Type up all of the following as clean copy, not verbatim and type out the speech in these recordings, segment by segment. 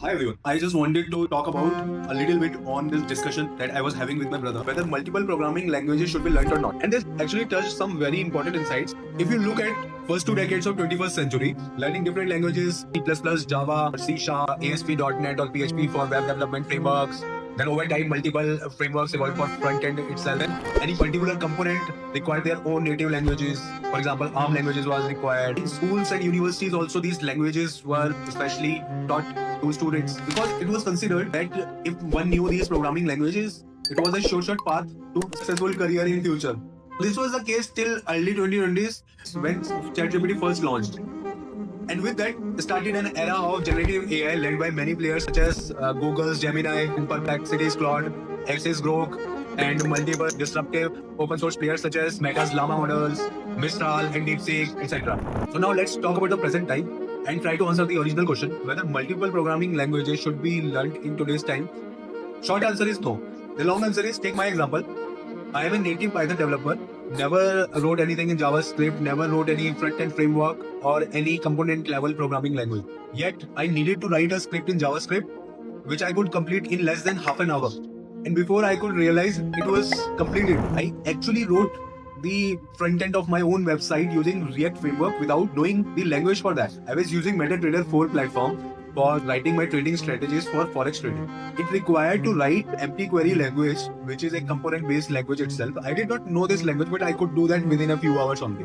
Hi everyone. I just wanted to talk about a little bit on this discussion that I was having with my brother, whether multiple programming languages should be learned or not. And this actually touched some very important insights. If you look at first 2 decades of 21st century, learning different languages, C++, Java, C Sharp, ASP.NET or PHP for web development frameworks, then over time, multiple frameworks evolved for front end itself. And any particular component required their own native languages. For example, ARM languages was required. In schools and universities also, these languages were especially taught to students because it was considered that if one knew these programming languages, it was a sure path to successful career in future. This was the case till early 2020s when ChatGPT first launched. And with that, started an era of generative AI led by many players such as Google's Gemini, Perplexity's Claude, X's Grok, and multiple disruptive open source players such as Meta's Llama models, Mistral, and DeepSeek, etc. So now let's talk about the present time and try to answer the original question whether multiple programming languages should be learned in today's time. Short answer is no. The long answer is take my example. I am a native Python developer, never wrote anything in JavaScript, never wrote any front-end framework or any component level programming language. Yet, I needed to write a script in JavaScript, which I could complete in less than half an hour. And before I could realize it was completed, I actually wrote the front end of my own website using React framework without knowing the language for that. I was using MetaTrader 4 platform for writing my trading strategies for forex trading. It required to write empty query language, which is a component-based language itself. I did not know this language, but I could do that within a few hours only.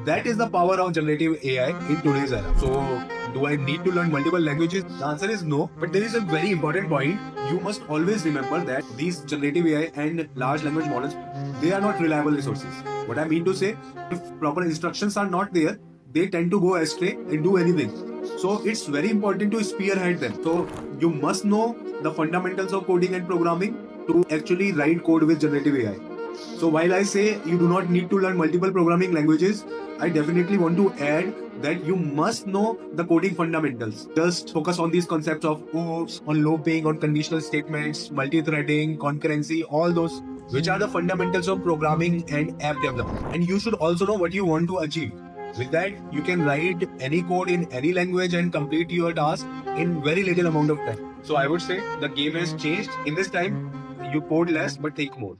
That is the power of generative AI in today's era. So, do I need to learn multiple languages? The answer is no. But there is a very important point. You must always remember that these generative AI and large language models, they are not reliable resources. What I mean to say, if proper instructions are not there, they tend to go astray and do anything. So it's very important to spearhead them. So you must know the fundamentals of coding and programming to actually write code with generative AI. So while I say you do not need to learn multiple programming languages, I definitely want to add that you must know the coding fundamentals. Just focus on these concepts of OOPs, on looping, on conditional statements, multi-threading, concurrency, all those, which are the fundamentals of programming and app development. And you should also know what you want to achieve. With that, you can write any code in any language and complete your task in very little amount of time. So I would say the game has changed. In this time, you code less but think more.